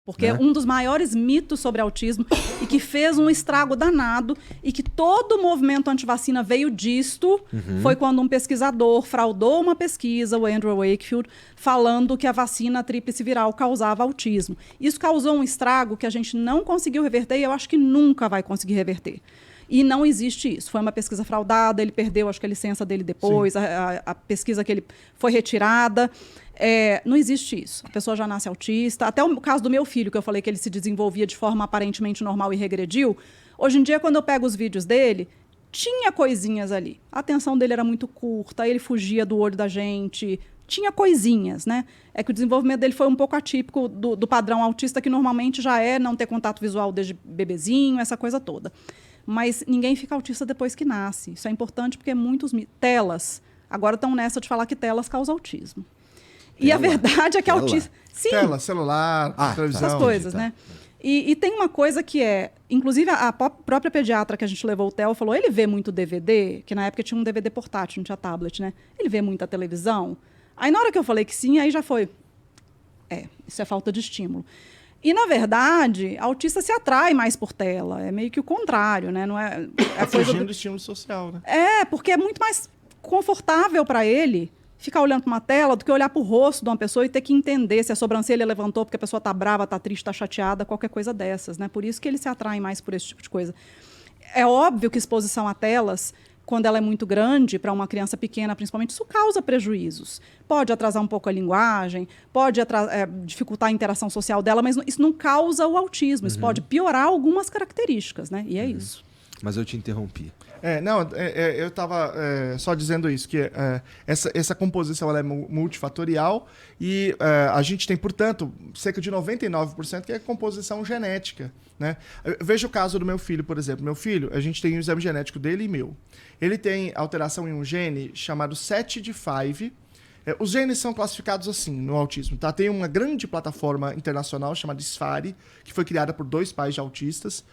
Porque um dos maiores mitos sobre autismo e que fez um estrago danado e que todo o movimento antivacina veio disto foi quando um pesquisador fraudou uma pesquisa, o Andrew Wakefield, falando que a vacina tríplice viral causava autismo. Isso causou um estrago que a gente não conseguiu reverter e eu acho que nunca vai conseguir reverter. E não existe isso. Foi uma pesquisa fraudada, ele perdeu, acho que a licença dele depois, a pesquisa que ele foi retirada. Não existe isso. A pessoa já nasce autista. Até o caso do meu filho, que eu falei que ele se desenvolvia de forma aparentemente normal e regrediu. Hoje em dia, quando eu pego os vídeos dele, tinha coisinhas ali. A atenção dele era muito curta, ele fugia do olho da gente. Tinha coisinhas, né? É que o desenvolvimento dele foi um pouco atípico do padrão autista, que normalmente já é não ter contato visual desde bebezinho, essa coisa toda. Mas ninguém fica autista depois que nasce. Isso é importante porque muitos... Telas. Agora estão nessa de falar que telas causam autismo. E a verdade é que autismo... Sim. Tela, celular, televisão. Essas coisas, né? E tem uma coisa que é... Inclusive, a própria pediatra que a gente levou o Theo falou, ele vê muito DVD, que na época tinha um DVD portátil, não tinha tablet, né? Ele vê muita televisão. Aí, na hora que eu falei que sim, aí já foi... isso é falta de estímulo. E, na verdade, autista se atrai mais por tela. É meio que o contrário, né? Não é fugindo do estímulo social, né? Porque é muito mais confortável para ele ficar olhando para uma tela do que olhar para o rosto de uma pessoa e ter que entender se a sobrancelha levantou porque a pessoa está brava, está triste, está chateada, qualquer coisa dessas, né? Por isso que ele se atrai mais por esse tipo de coisa. É óbvio que exposição a telas, quando ela é muito grande, para uma criança pequena, principalmente, isso causa prejuízos. Pode atrasar um pouco a linguagem, pode dificultar a interação social dela, mas isso não causa o autismo. Isso pode piorar algumas características, né? E é isso. Mas eu te interrompi. Eu estava só dizendo isso, que essa composição ela é multifatorial e a gente tem, portanto, cerca de 99% que é composição genética, né? Veja o caso do meu filho, por exemplo. Meu filho, a gente tem o exame genético dele e meu. Ele tem alteração em um gene chamado SETD5. Os genes são classificados assim no autismo, tá? Tem uma grande plataforma internacional chamada SFARI, que foi criada por 2 pais de autistas,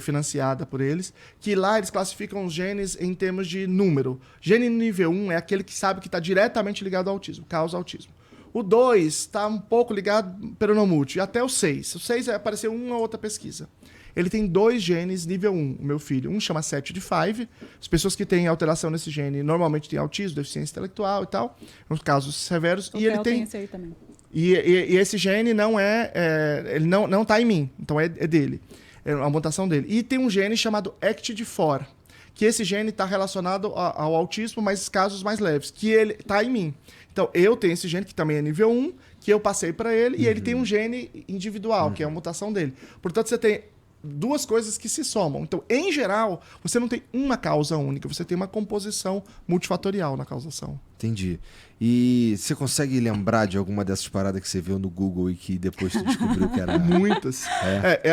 financiada por eles, que lá eles classificam os genes em termos de número. Gene nível 1 é aquele que sabe que está diretamente ligado ao autismo, causa autismo. O 2 está um pouco ligado peronomútil, e até o 6. O 6 apareceu uma ou outra pesquisa. Ele tem 2 genes nível 1, o meu filho. Um chama SETD5. As pessoas que têm alteração nesse gene normalmente têm autismo, deficiência intelectual e tal, nos casos severos. E ele tem esse aí também. E esse gene não ele não está em mim, então é dele. É a mutação dele. E tem um gene chamado ACTD4, que esse gene está relacionado ao autismo, mas casos mais leves, que ele está em mim. Então, eu tenho esse gene, que também é nível 1, que eu passei para ele, e ele tem um gene individual, que é a mutação dele. Portanto, você tem 2 coisas que se somam. Então, em geral, você não tem uma causa única, você tem uma composição multifatorial na causação. Entendi. E você consegue lembrar de alguma dessas paradas que você viu no Google e que depois você descobriu que era... Muitas.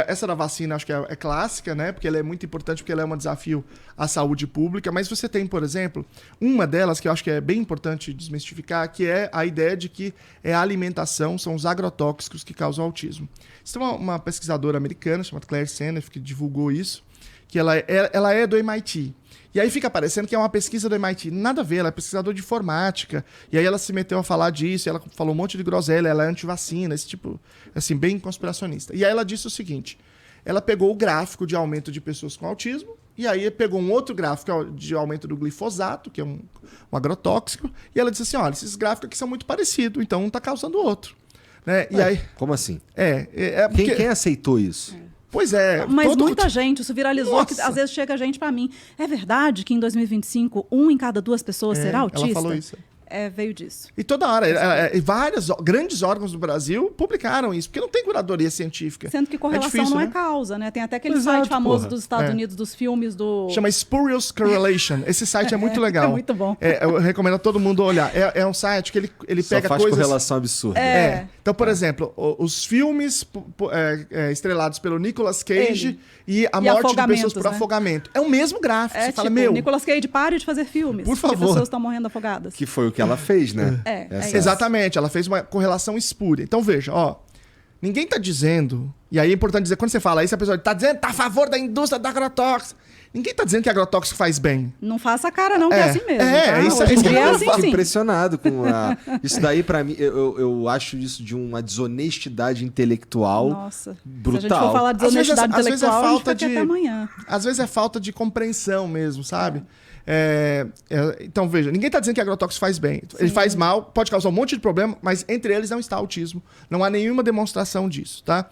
Essa da vacina acho que é clássica, né? Porque ela é muito importante, porque ela é um desafio à saúde pública. Mas você tem, por exemplo, uma delas que eu acho que é bem importante desmistificar, que é a ideia de que a alimentação, são os agrotóxicos que causam autismo. Isso tem uma pesquisadora americana, chamada Claire Seneff, que divulgou isso, que ela é do MIT. E aí fica parecendo que é uma pesquisa do MIT. Nada a ver, ela é pesquisadora de informática. E aí ela se meteu a falar disso, ela falou um monte de groselha, ela é antivacina, esse tipo, assim, bem conspiracionista. E aí ela disse o seguinte, ela pegou o gráfico de aumento de pessoas com autismo, e aí pegou um outro gráfico de aumento do glifosato, que é um agrotóxico, e ela disse assim, olha, esses gráficos aqui são muito parecidos, então um está causando o outro. Né? E aí, como assim? Porque... Quem aceitou isso? Pois é. Mas muita gente, isso viralizou, que às vezes chega gente para mim. É verdade que em 2025, 1 em cada 2 pessoas será autista? Ela falou isso. Veio disso. E toda hora, vários grandes órgãos do Brasil publicaram isso, porque não tem curadoria científica. Sendo que correlação difícil, não é né? causa, né? Tem até aquele site famoso dos Estados Unidos, dos filmes do... Chama Spurious Correlation. Esse site é muito legal. É muito bom. Eu recomendo a todo mundo olhar. É um site que ele Só pega faz coisas... correlação absurda. Então, por exemplo, os filmes estrelados pelo Nicolas Cage e a morte de pessoas por afogamento. É o mesmo gráfico. Você fala, Nicolas Cage, pare de fazer filmes. Por favor. Porque pessoas estão morrendo afogadas. Que foi o que ela fez, né? Exatamente, ela fez uma correlação espúria. Então veja, ninguém está dizendo E aí é importante dizer, quando você fala isso, a pessoa tá dizendo que tá a favor da indústria da agrotóxica. Ninguém tá dizendo que agrotóxico faz bem. Não faça a cara não, que é assim mesmo. Tá? Isso Hoje em dia é Eu assim, fico sim. impressionado com isso daí, pra mim, eu acho isso de uma desonestidade intelectual Nossa, brutal. se a gente for falar de Às vezes desonestidade às vezes é intelectual, a gente falta fica aqui até amanhã. Às vezes é falta de compreensão mesmo, sabe? Então, veja, ninguém está dizendo que agrotóxico faz bem. Ele faz mal, pode causar um monte de problema, mas entre eles não está autismo. Não há nenhuma demonstração disso, tá?